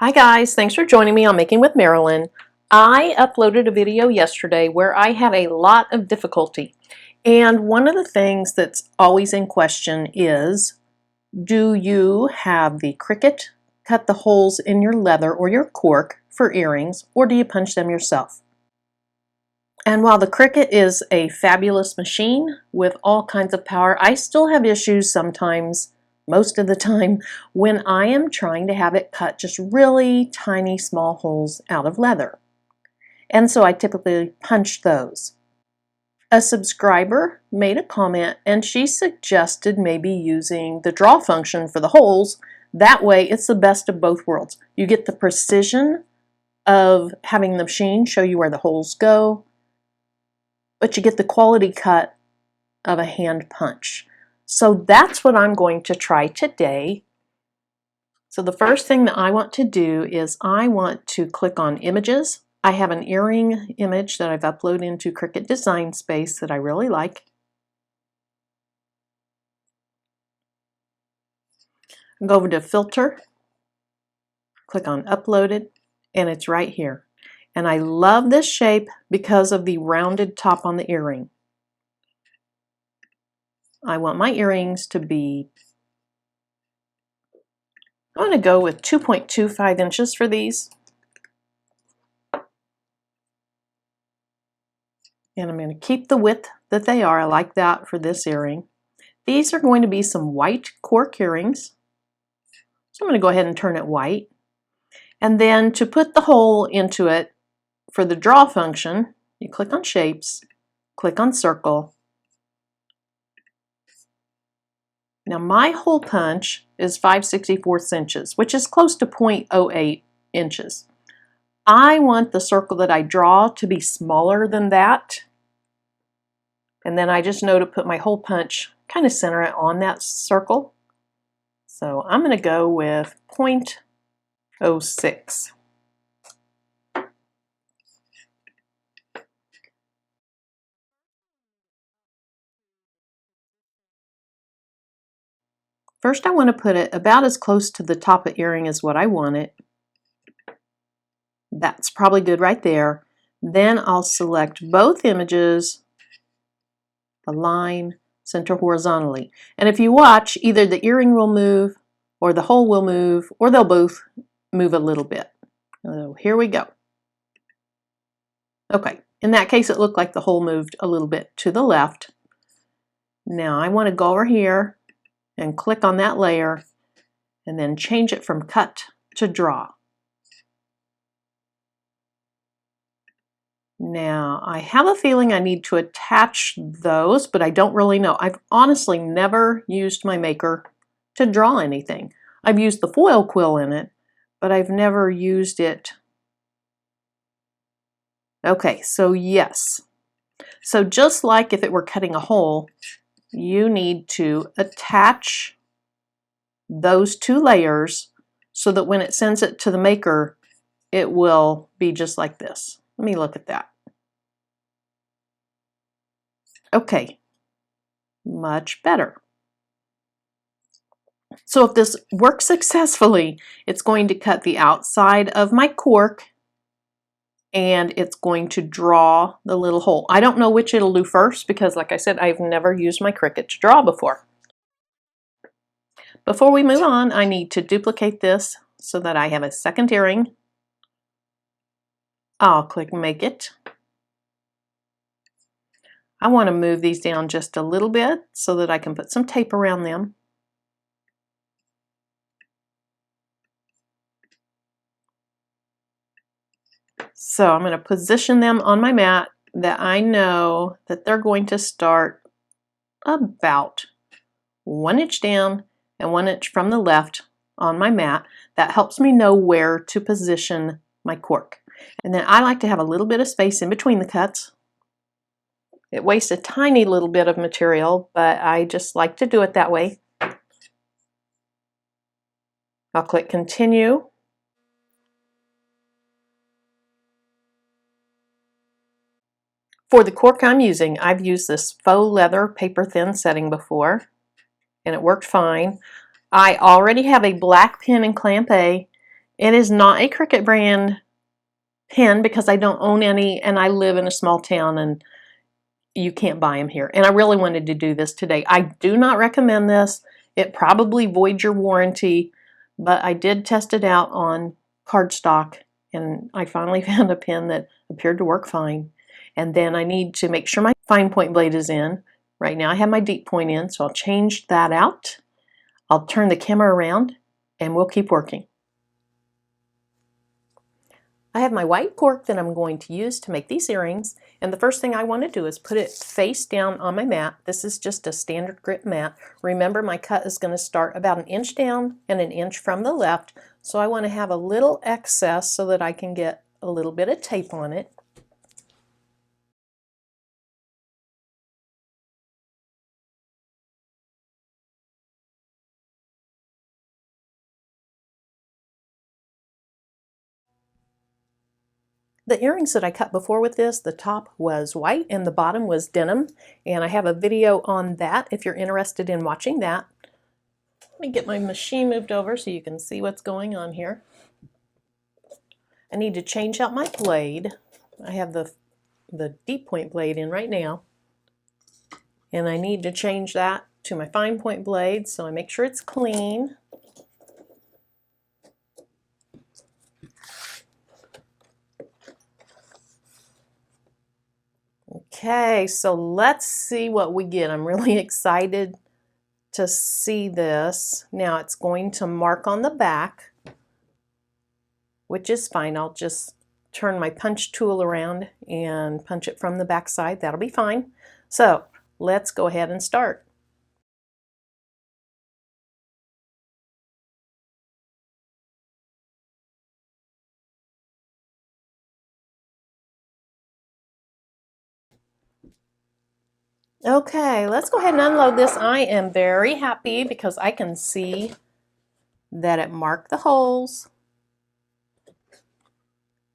Hi guys, thanks for joining me on Making with Marilyn. I uploaded a video yesterday where I had a lot of difficulty. And one of the things that's always in question is, do you have the Cricut cut the holes in your leather or your cork for earrings, or do you punch them yourself? And while the Cricut is a fabulous machine with all kinds of power, I still have issues sometimes, most of the time, when I am trying to have it cut just really tiny small holes out of leather. And so I typically punch those. A subscriber made a comment and she suggested maybe using the draw function for the holes. That way it's the best of both worlds. You get the precision of having the machine show you where the holes go, but you get the quality cut of a hand punch. So that's what I'm going to try today. So the first thing that I want to do is I want to click on images. I have an earring image that I've uploaded into Cricut Design Space that I really like. Go over to Filter, click on Uploaded, and it's right here. And I love this shape because of the rounded top on the earring. I want my earrings to be, I'm going to go with 2.25 inches for these. And I'm going to keep the width that they are. I like that for this earring. These are going to be some white cork earrings. So I'm going to go ahead and turn it white. And then to put the hole into it, for the draw function, you click on Shapes, click on Circle. Now my hole punch is 5/64 inches, which is close to 0.08 inches. I want the circle that I draw to be smaller than that. And then I just know to put my hole punch, kind of center it on that circle. So I'm going to go with 0.06. First I want to put it about as close to the top of earring as what I want it. That's probably good right there. Then I'll select both images, align, center horizontally. And if you watch, either the earring will move, or the hole will move, or they'll both move a little bit. So here we go. Okay, in that case it looked like the hole moved a little bit to the left. Now I want to go over here and click on that layer and then change it from cut to draw. Now I have a feeling I need to attach those, but I don't really know. I've honestly never used my maker to draw anything. I've used the foil quill in it, but I've never used it. Okay, so yes. So just like if it were cutting a hole, you need to attach those two layers so that when it sends it to the maker, it will be just like this. Let me look at that. Okay, much better. So if this works successfully, it's going to cut the outside of my cork and it's going to draw the little hole. I don't know which it'll do first because, like I said, I've never used my Cricut to draw before. Before we move on, I need to duplicate this so that I have a second earring. I'll click Make It. I want to move these down just a little bit so that I can put some tape around them. So I'm going to position them on my mat that I know that they're going to start about 1 inch down and 1 inch from the left on my mat. That helps me know where to position my cork. And then I like to have a little bit of space in between the cuts. It wastes a tiny little bit of material, but I just like to do it that way. I'll click Continue. For the cork I'm using, I've used this faux leather paper thin setting before, and it worked fine. I already have a black pin in clamp A, It is not a Cricut brand pen because I don't own any and I live in a small town and you can't buy them here. And I really wanted to do this today. I do not recommend this. It probably voids your warranty, but I did test it out on cardstock and I finally found a pen that appeared to work fine. And then I need to make sure my fine point blade is in. Right now I have my deep point in, so I'll change that out. I'll turn the camera around and we'll keep working. I have my white cork that I'm going to use to make these earrings, and the first thing I want to do is put it face down on my mat. This is just a standard grit mat. Remember, my cut is going to start about 1 inch down and 1 inch from the left, so I want to have a little excess so that I can get a little bit of tape on it. The earrings that I cut before with this, the top was white and the bottom was denim, and I have a video on that if you're interested in watching that. Let me get my machine moved over so you can see what's going on here. I need to change out my blade. I have the deep point blade in right now, and I need to change that to my fine point blade, so I make sure it's clean. Okay, so let's see what we get. I'm really excited to see this. Now it's going to mark on the back, which is fine. I'll just turn my punch tool around and punch it from the back side. That'll be fine. So let's go ahead and start. Okay, let's go ahead and unload this. I am very happy because I can see that it marked the holes.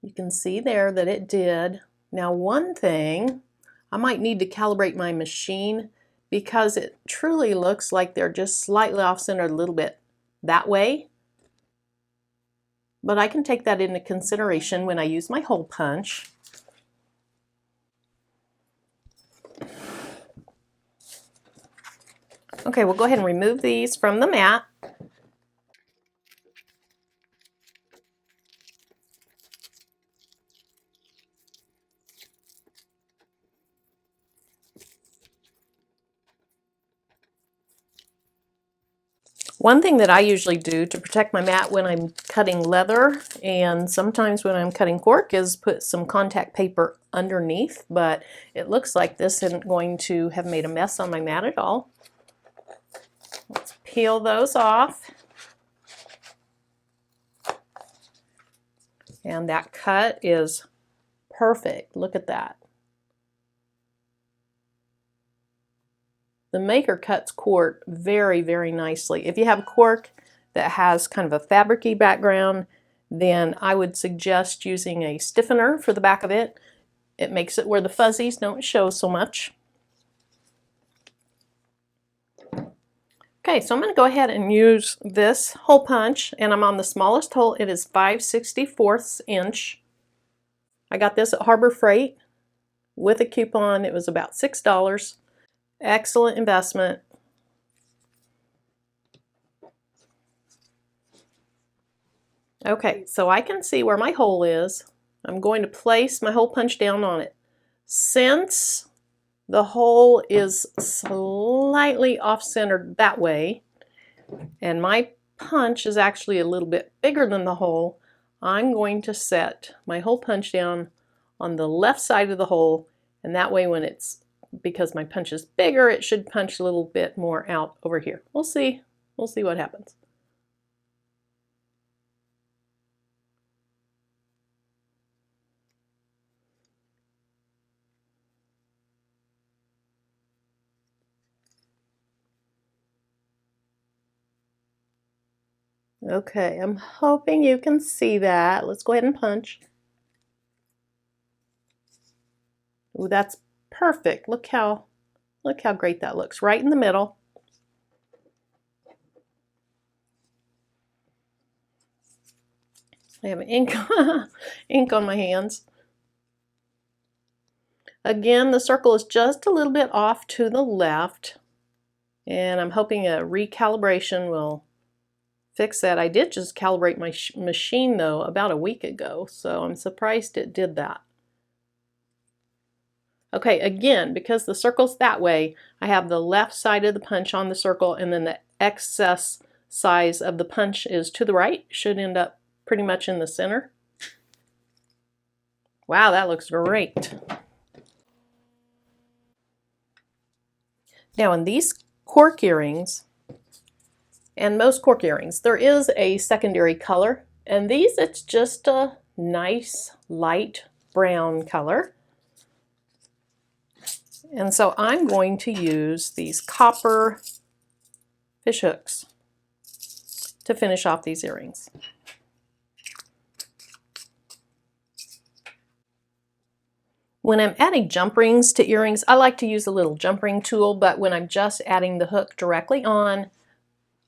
You can see there that it did. Now one thing, I might need to calibrate my machine because it truly looks like they're just slightly off-centered a little bit that way. But I can take that into consideration when I use my hole punch. Okay, we'll go ahead and remove these from the mat. One thing that I usually do to protect my mat when I'm cutting leather and sometimes when I'm cutting cork is put some contact paper underneath, but it looks like this isn't going to have made a mess on my mat at all. Let's peel those off. And that cut is perfect. Look at that. The maker cuts cork very, very nicely. If you have cork that has kind of a fabricy background, then I would suggest using a stiffener for the back of it. It makes it where the fuzzies don't show so much. Okay, so I'm going to go ahead and use this hole punch, and I'm on the smallest hole. It is 5/64 inch. I got this at Harbor Freight with a coupon. It was about $6. Excellent investment. Okay, so I can see where my hole is. I'm going to place my hole punch down on it. Since the hole is slightly off-centered that way, and my punch is actually a little bit bigger than the hole, I'm going to set my hole punch down on the left side of the hole, and that way when it's, because my punch is bigger, it should punch a little bit more out over here. We'll see what happens. Okay, I'm hoping you can see that. Let's go ahead and punch. Ooh, that's perfect. Look how great that looks, right in the middle. I have ink, ink on my hands. Again, the circle is just a little bit off to the left, and I'm hoping a recalibration will fix that. I did just calibrate my machine though about a week ago, so I'm surprised it did that. Okay, again, because the circle's that way, I have the left side of the punch on the circle, and then the excess size of the punch is to the right. Should end up pretty much in the center. Wow, that looks great. Now in these cork earrings, and most cork earrings, there is a secondary color, and these it's just a nice light brown color. And so I'm going to use these copper fish hooks to finish off these earrings. When I'm adding jump rings to earrings, I like to use a little jump ring tool, but when I'm just adding the hook directly on,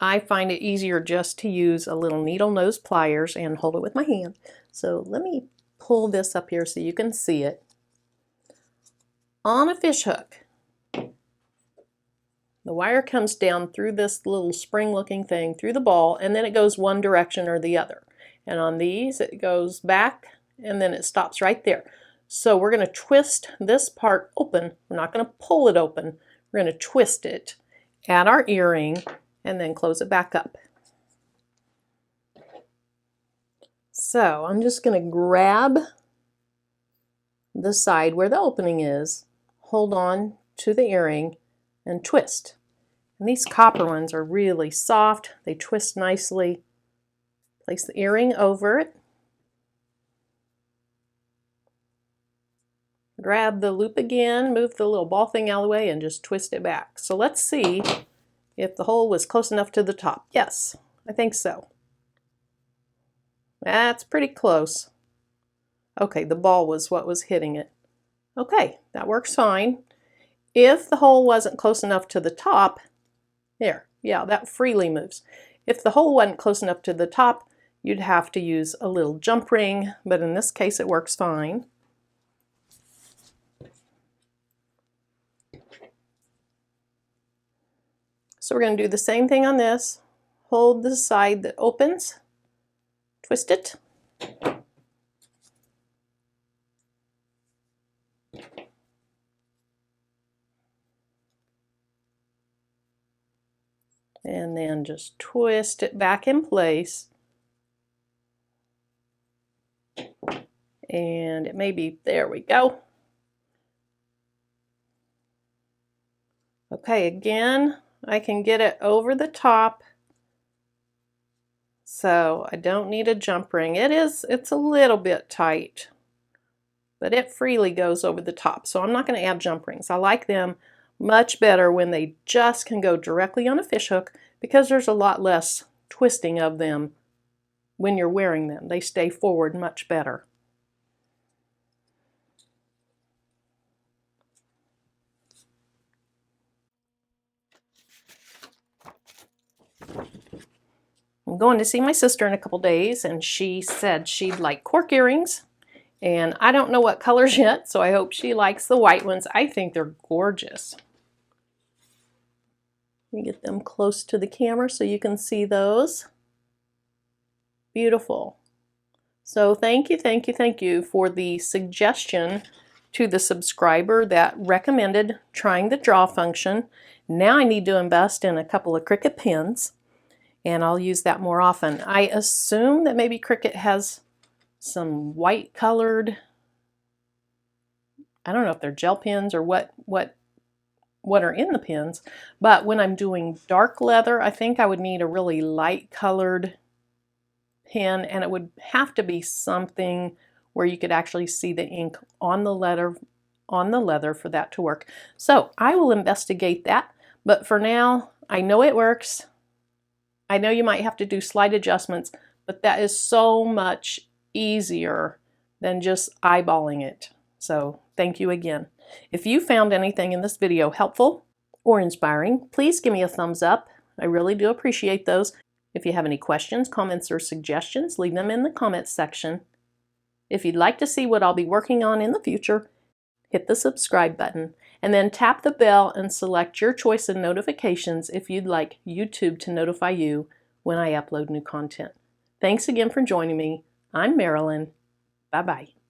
I find it easier just to use a little needle nose pliers and hold it with my hand. So let me pull this up here so you can see it. On a fish hook, the wire comes down through this little spring looking thing through the ball, and then it goes one direction or the other. And on these it goes back and then it stops right there. So we're going to twist this part open. We're not going to pull it open. We're going to twist it, add our earring, and then close it back up. So I'm just going to grab the side where the opening is, hold on to the earring, and twist. And these copper ones are really soft. They twist nicely. Place the earring over it. Grab the loop again, move the little ball thing out of the way, and just twist it back. So let's see if the hole was close enough to the top. Yes, I think so. That's pretty close. Okay, the ball was what was hitting it. Okay, that works fine. If the hole wasn't close enough to the top, there, yeah, that freely moves. If the hole wasn't close enough to the top, you'd have to use a little jump ring, but in this case it works fine. So we're going to do the same thing on this. Hold the side that opens, twist it, and then just twist it back in place. And it may be, there we go. Okay, again, I can get it over the top, so I don't need a jump ring. It's a little bit tight, but it freely goes over the top, so I'm not going to add jump rings. I like them much better when they just can go directly on a fish hook, because there's a lot less twisting of them when you're wearing them. They stay forward much better. I'm going to see my sister in a couple days, and she said she'd like cork earrings, and I don't know what colors yet, so I hope she likes the white ones. I think they're gorgeous. Let me get them close to the camera so you can see those. Beautiful. So thank you for the suggestion to the subscriber that recommended trying the draw function. Now I need to invest in a couple of Cricut pens, and I'll use that more often. I assume that maybe Cricut has some white colored, I don't know if they're gel pens or what are in the pens, but when I'm doing dark leather, I think I would need a really light colored pen, and it would have to be something where you could actually see the ink on the leather for that to work. So I will investigate that, but for now, I know it works. I know you might have to do slight adjustments, but that is so much easier than just eyeballing it. So thank you again. If you found anything in this video helpful or inspiring, please give me a thumbs up. I really do appreciate those. If you have any questions, comments, or suggestions, leave them in the comments section. If you'd like to see what I'll be working on in the future, hit the subscribe button and then tap the bell and select your choice of notifications if you'd like YouTube to notify you when I upload new content. Thanks again for joining me. I'm Marilyn. Bye-bye.